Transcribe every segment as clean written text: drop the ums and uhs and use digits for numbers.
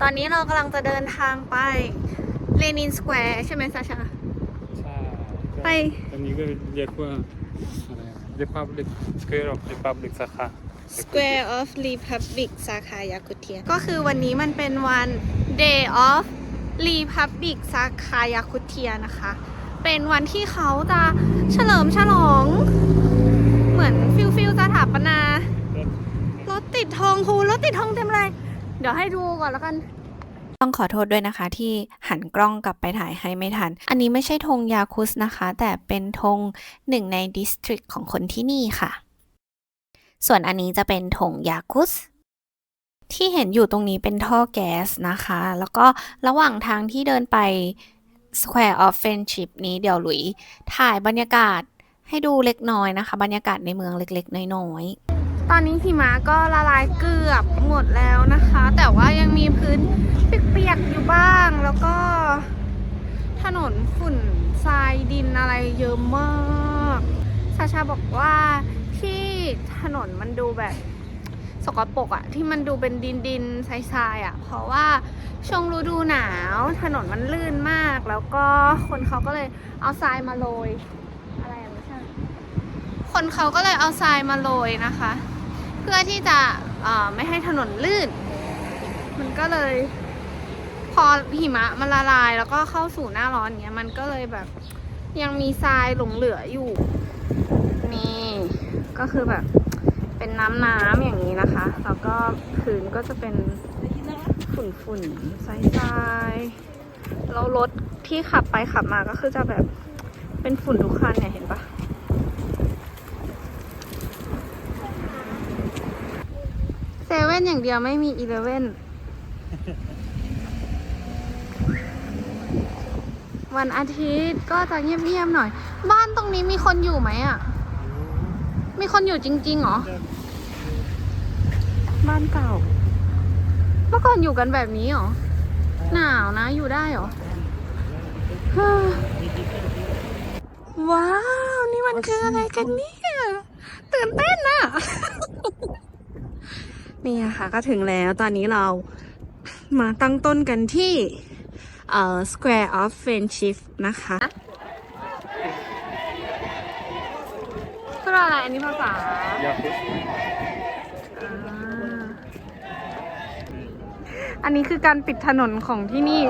ตอนนี้เรากำลังจะเดินทางไปเลนินสแควร์ใช่ไหมซาชาใช่ไปตอนนี้ก็เรียกว่าอะไร Republic Square of Republic สาขา Square of Republic สาขายากุเทียก็คือวันนี้มันเป็นวัน Day of Republic สาขายากุเทียนะคะเป็นวันที่เขาจะเฉลิมฉลองเหมือนฟิลสถาปนารถติดธงรถติดธงเต็มเลยเดี๋ยวให้ดูก่อนแล้วกันต้องขอโทษด้วยนะคะที่หันกล้องกลับไปถ่ายให้ไม่ทันอันนี้ไม่ใช่ธงยาคุสนะคะแต่เป็นธงหนึ่งในดิสตริกของคนที่นี่ค่ะส่วนอันนี้จะเป็นธงยาคุสที่เห็นอยู่ตรงนี้เป็นท่อแก๊สนะคะแล้วก็ระหว่างทางที่เดินไป Square of Friendship นี้เดี๋ยวหลุยถ่ายบรรยากาศให้ดูเล็กน้อยนะคะบรรยากาศในเมืองเล็กๆน้อยๆตอนนี้หิมะก็ละลายเกือบหมดแล้วนะคะแต่ว่ายังมีพื้นเปียกๆอยู่บ้างแล้วก็ถนนฝุ่นทรายดินอะไรเยอะมากชาชาบอกว่าที่ถนนมันดูแบบสกปรกอะที่มันดูเป็นดินทรายอะเพราะว่าช่วงฤดูหนาวถนนมันลื่นมากแล้วก็คนเขาก็เลยเอาทรายมาโรยอะไรอะไม่ใช่คนเขาก็เลยเอาทรายมาโรยนะคะเพื่อที่จะไม่ให้ถนนลื่นมันก็เลยพอหิมะมันละลายแล้วก็เข้าสู่หน้าร้อนอย่างเงี้ยมันก็เลยแบบยังมีทรายหลงเหลืออยู่นี่ก็คือแบบเป็นน้ำอย่างนี้นะคะแล้วก็พื้นก็จะเป็นฝุ่นทรายแล้วรถที่ขับไปขับมาก็คือจะแบบเป็นฝุ่นทุกคันเนี่ยเห็นปะเซเว่นอย่างเดียวไม่มี11วันอาทิตย์ก็จะเงียบๆหน่อยบ้านตรงนี้มีคนอยู่ไหมอ่ะมีคนอยู่จริงๆเหรอบ้านเก่าเมื่อก่อนอยู่กันแบบนี้เหรอหนาวนะอยู่ได้เหรอว้าวนี่มันคืออะไรกันเนี่ยตื่นเต้นน่ะ นี่ค่ะก็ถึงแล้วตอนนี้เรามาตั้งต้นกันที่Square of Friendship นะคะพูดอะไรอันนี้ภาษา ยาคุส อันนี้คือการปิดถนนของที่นี่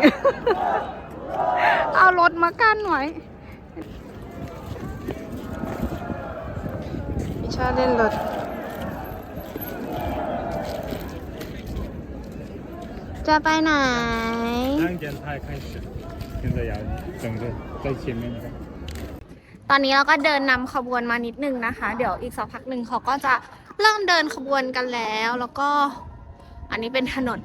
เอารถมากั้นไว้พิชาเล่นรถจะไปไหนนั่งเดินทาง开始现在要整个在前面นะครับตอนนี้เราก็เดินนำขบวนมานิดนึงนะคะเดี๋ยวอีกสักพักหนึ่งเขาก็จะเริ่มเดินขบวนกันแล้วก็อันนี้เป็นถนน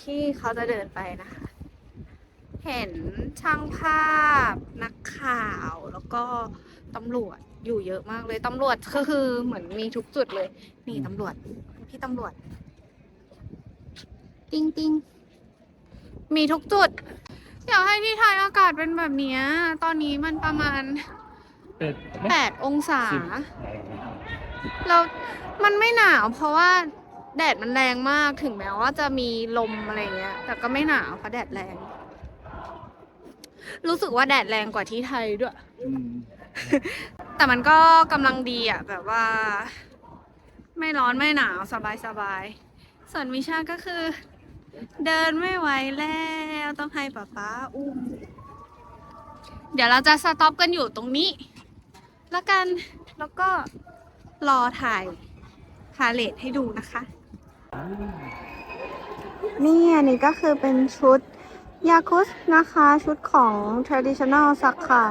ที่เขาจะเดินไปนะคะเห็นช่างภาพนักข่าวแล้วก็ตำรวจอยู่เยอะมากเลยตำรวจก็คือเหมือนมีทุกจุดเลยนี่ตำรวจพี่ตำรวจติ้งมีทุกจุดอยากให้ที่ไทยอากาศเป็นแบบนี้ตอนนี้มันประมาณ8 องศาแล้วมันไม่หนาวเพราะว่าแดดมันแรงมากถึงแม้ว่าจะมีลมอะไรเงี้ยแต่ก็ไม่หนาวเพราะแดดแรงรู้สึกว่าแดดแรงกว่าที่ไทยด้วยแต่มันก็กำลังดีอ่ะแบบว่าไม่ร้อนไม่หนาวสบายส่วนมิชาก็คือเดินไม่ไหวแล้วต้องให้ป๊าอุ้มเดี๋ยวเราจะสต็อปกันอยู่ตรงนี้แล้วกันแล้วก็รอถ่ายพาเลทให้ดูนะคะนี่อันนี้ก็คือเป็นชุดยาคุสนะคะชุดของ traditional สักค่ะ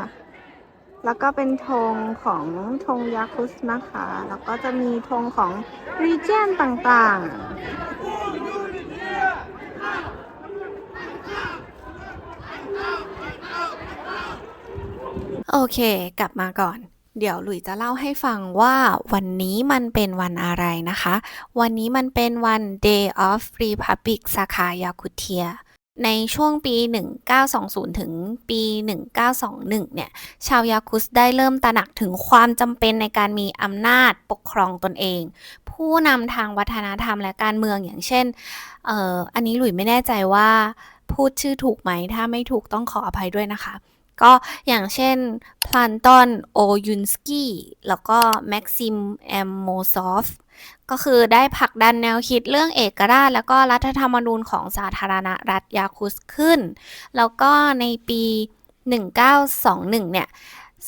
แล้วก็เป็นธงของธงยาคุสนะคะแล้วก็จะมีธงของ region ต่างๆโอเคกลับมาก่อนเดี๋ยวหลุยจะเล่าให้ฟังว่าวันนี้มันเป็นวันอะไรนะคะวันนี้มันเป็นวัน Day of Republic สาขายาคุเทีย ในช่วงปี 1920 ถึงปี 1921 เนี่ย ชาวยาคุสได้เริ่มตระหนักถึงความจำเป็นในการมีอำนาจปกครองตนเอง ผู้นำทางวัฒนธรรมและการเมืองอย่างเช่น อันนี้หลุยไม่แน่ใจว่าพูดชื่อถูกไหม ถ้าไม่ถูกต้องขออภัยด้วยนะคะ ก็อย่างเช่น พลันตอน โอยุนสกี้ แล้วก็ แม็กซิม แอมโมซอฟ ก็คือได้ผลักดันแนวคิดเรื่องเอกราชแล้วก็รัฐธรรมนูญของสาธารณรัฐยาคุสขึ้น แล้วก็ในปี 1921 เนี่ย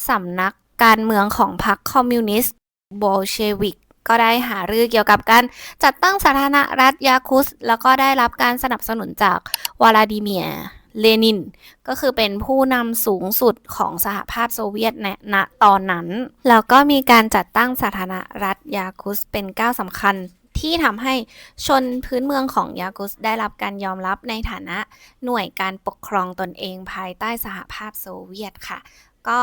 สำนักการเมืองของพรรคคอมมิวนิสต์โบลเชวิกก็ได้หารือเกี่ยวกับการจัดตั้งสาธารณรัฐยาคุส แล้วก็ได้รับการสนับสนุนจากวลาดิเมียร์ เลนิน ก็คือเป็นผู้นำสูงสุดของสหภาพโซเวียตณตอนนั้น แล้วก็มีการจัดตั้งสาธารณรัฐยาคุสเป็นก้าวสำคัญที่ทำให้ชนพื้นเมืองของยาคุสได้รับการยอมรับในฐานะหน่วยการปกครองตนเองภายใต้สหภาพโซเวียตค่ะ ก็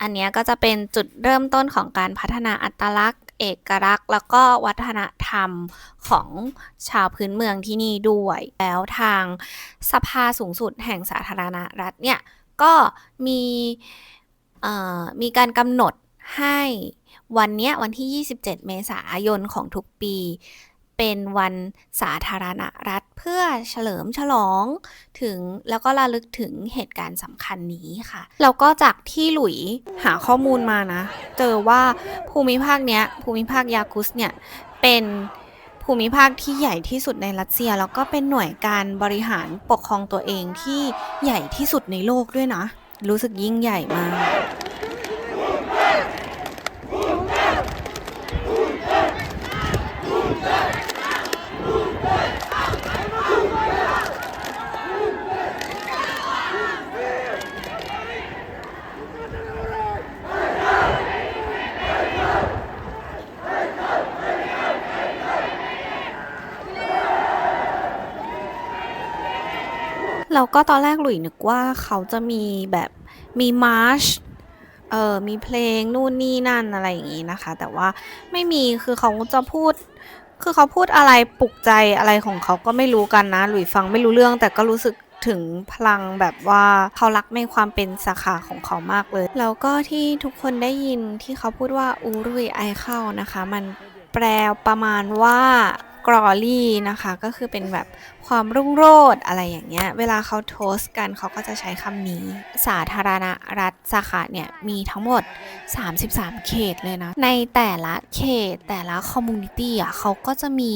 อันเนี้ยก็จะเป็นจุดเริ่มต้นของการพัฒนาอัตลักษณ์เอกลักษณ์แล้วก็วัฒนธรรมของชาวพื้นเมืองที่นี่ด้วยแล้วทางสภาสูงสุดแห่งสาธารณรัฐเนี่ยก็มีการกำหนดให้วันเนี้ยวันที่ 27 เมษายนของทุกปีเป็นวันสาธารณรัฐเพื่อเฉลิมฉลองถึงแล้วก็ระลึกถึงเหตุการณ์สำคัญนี้ค่ะแล้วก็จากที่หลุยหาข้อมูลมานะเจอว่าภูมิภาคเนี้ยภูมิภาคยาคุสเนี่ยเป็นภูมิภาคที่ใหญ่ที่สุดในรัสเซียแล้วก็เป็นหน่วยการบริหารปกครองตัวเองที่ใหญ่ที่สุดในโลกด้วยนะรู้สึกยิ่งใหญ่มากแล้วก็ตอนแรกหลุยนึกว่าเขาจะมีแบบมีมาร์ชมีเพลงนู่นนี่นั่นอะไรอย่างงี้นะคะ แต่ว่าไม่มีคือเขาจะพูดคือเขาพูดอะไรปลุกใจอะไรของเขาก็ไม่รู้กันนะหลุยฟังไม่รู้เรื่องแต่ก็รู้สึกถึงพลังแบบว่าเขารักในความเป็นสาขาของเขามากเลยแล้วก็ที่ทุกคนได้ยินที่เขาพูดว่าอูรุยไอเข้านะคะมันแปลประมาณว่า glory นะคะก็คือเป็นแบบความรุ่งโรจน์อะไรอย่างเงี้ยเวลาเขาโทสกันเขาก็จะใช้คำนี้สาธารณรัฐสาขาเนี่ยมีทั้งหมด33เขตเลยนะในแต่ละเขตแต่ละคอมมูนิตี้อ่ะเขาก็จะมี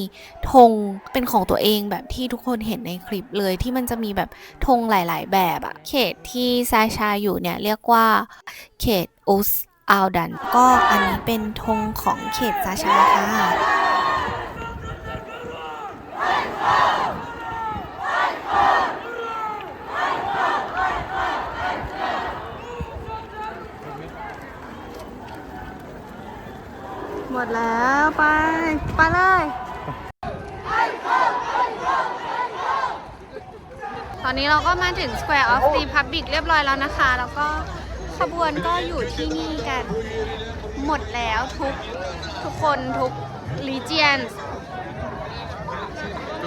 ธงเป็นของตัวเองแบบที่ทุกคนเห็นในคลิปเลยที่มันจะมีแบบธงหลายๆแบบอ่ะเขตที่ซาชาอยู่เนี่ยเรียกว่าเขตอุสอัลดันก็อันนี้เป็นธงของเขตซาชาค่ะหมดแล้วไปเลย ตอนนี้เราก็มาถึง Square of Republic เรียบร้อยแล้วนะคะแล้วก็ขบวนก็อยู่ที่นี่กันหมดแล้วทุกคนทุก region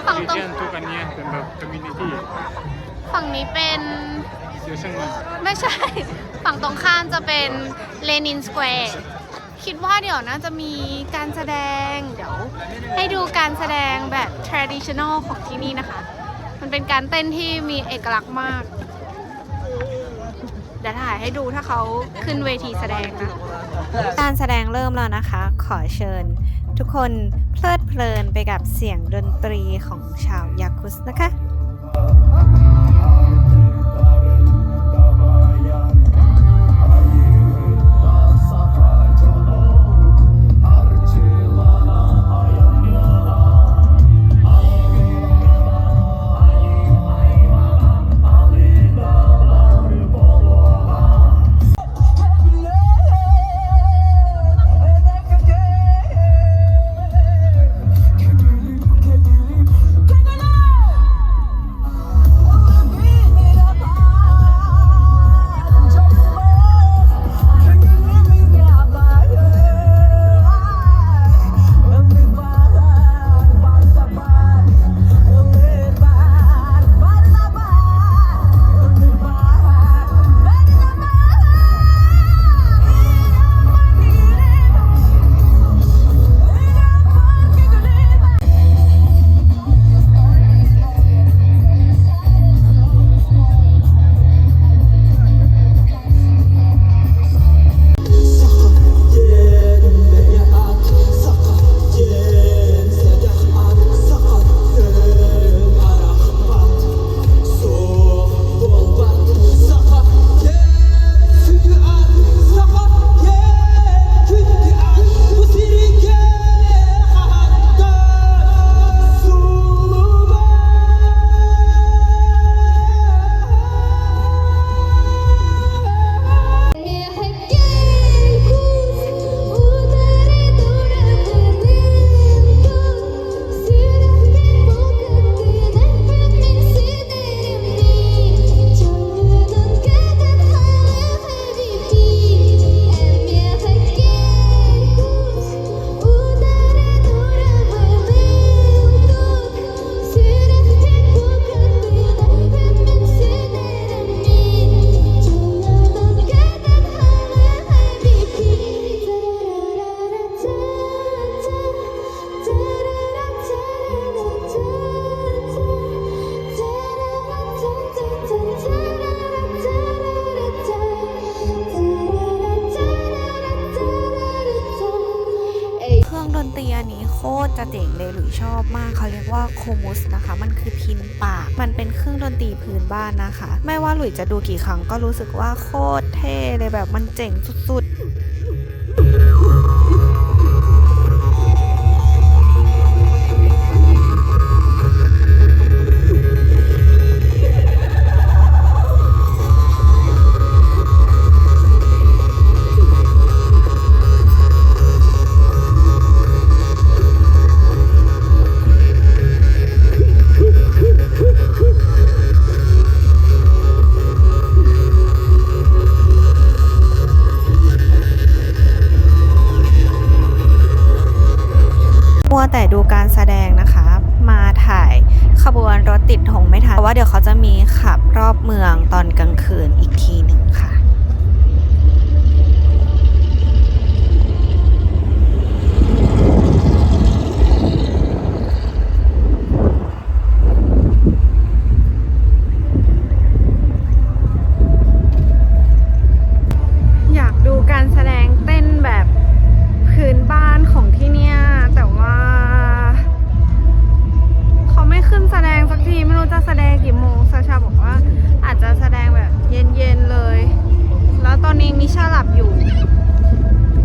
ฝั่งตรงทุกอันนี้เป็นแบบ community ฝั่งนี้เป็น เสียช่างมัน ไม่ใช่ ฝั่งตรงข้ามจะเป็นเลนินสแควร์คิดว่าเดี๋ยวน่าจะมีการแสดงเดี๋ยวให้ดูการแสดงแบบ traditional ของที่นี่นะคะมันเป็นการเต้นที่มีเอกลักษณ์มากเดี๋ยวถ่ายให้ดูถ้าเขาขึ้นเวทีแสดงนะการแสดงเริ่มแล้วนะคะขอเชิญทุกคนเพลิดเพลินไปกับเสียงดนตรีของชาวยาคุสนะคะ จะเจ๋งเลยหรือชอบมากเขาเรียกว่าโคมุสนะคะมันคือพินปากมันเป็นเครื่องดนตรีพื้นบ้านนะคะไม่ว่าหลุยจะดูกี่ครั้งก็รู้สึกว่าโคตรเท่เลยแบบมันเจ๋งสุดๆมัวแต่ดูการแสดงนะคะมาถ่ายขบวนรถติดธงไม่ทันเพราะว่าเดี๋ยวเขาจะมีขับรอบเมืองตอนกลางคืนอีกทีหนึ่งค่ะอยากดูการแสดงเต้นแบบพื้นบ้านของที่เนี่ยแต่ว่าเขาไม่ขึ้นแสดงสักทีไม่รู้จะแสดงกี่โมงซาชาบอกว่าอาจจะแสดงแบบเย็นๆเลยแล้วตอนนี้มิชาหลับอยู่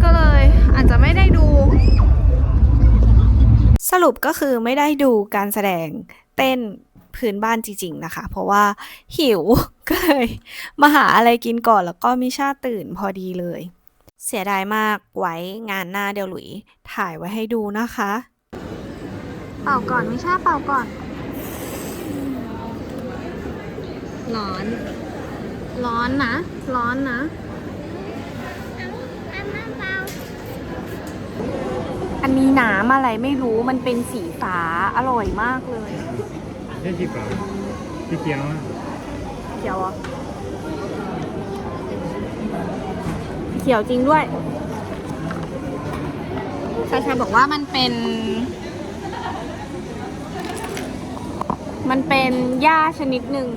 ก็เลยอาจจะไม่ได้ดูสรุปก็คือไม่ได้ดูการแสดงเต้นพื้นบ้านจริงๆนะคะเพราะว่าหิว ก็เลยมาหาอะไรกินก่อนแล้วก็มิชาตื่นพอดีเลยเสียดายมากไว้งานหน้าเดี๋ยวหลุยถ่ายไว้ให้ดูนะคะเป่าก่อนมิชาเป่าก่อนร้อนร้อนนะร้อนนะอันนี้น้ำอะไรไม่รู้มันเป็นสีฟ้าอร่อยมากเลย这几个，这姜啊，เขียวอ่ะเขียวจริงด้วยชาชาบอกว่ามันเป็นหญ้าชนิดหนึ่ง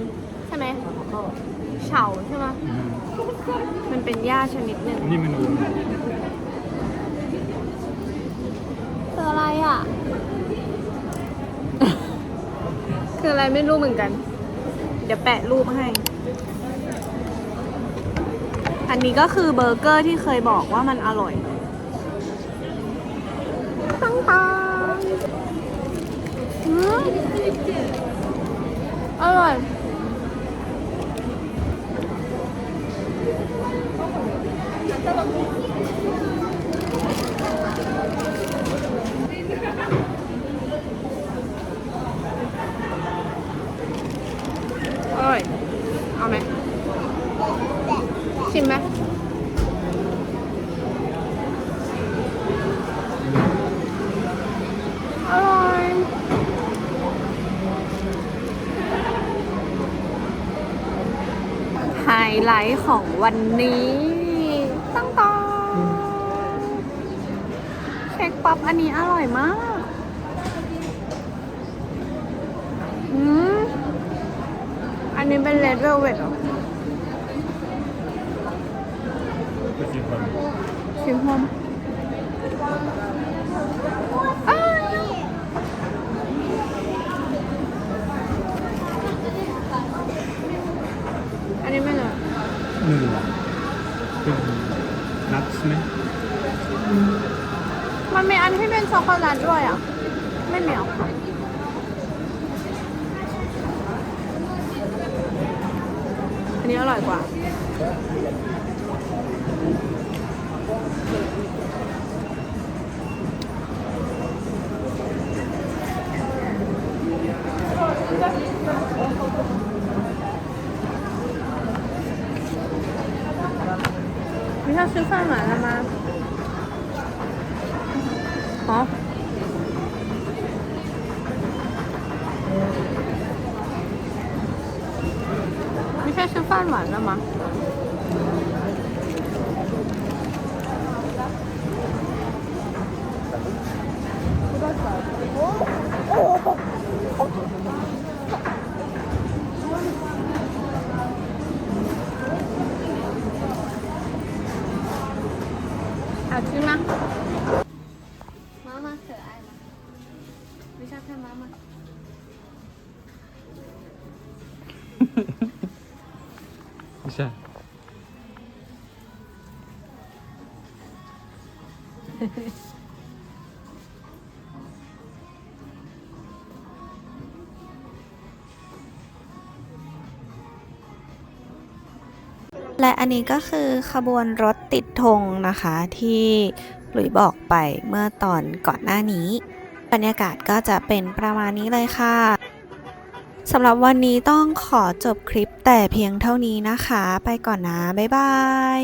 ใช่ไหมเฉาใช่ไหมมันเป็นหญ้าชนิดหนึ่ง你们弄。คืออะไรอ่ะ คืออะไรไม่รู้เหมือนกัน เดี๋ยวแปะรูปให้ อันนี้ก็คือเบอร์เกอร์ที่เคยบอกว่ามันอร่อยตั้งตาอร่อยเอาไหมชิมไหมอร่อยไฮไลท์ของวันนี้ตั้งตาเค้กป๊อปอันนี้อร่อยมากอันนี้เป็นเลดเวลเวทเหรอ不喜欢。喜欢吗？อันนี้ไม่เลยเป็นนัทส์ไหมมันมีอันที่เป็นช็อกโกแลตด้วยอ่ะไม่เหนียวอันนี้อร่อยกว่า你要吃饭晚了吗？好。你现在吃饭晚了吗？好吃吗？妈妈可爱吗？一下。และอันนี้ก็คือขบวนรถติดธงนะคะที่หลุยบอกไปเมื่อตอนก่อนหน้านี้ บรรยากาศก็จะเป็นประมาณนี้เลยค่ะสำหรับวันนี้ต้องขอจบคลิปแต่เพียงเท่านี้นะคะ ไปก่อนนะ บ๊ายบาย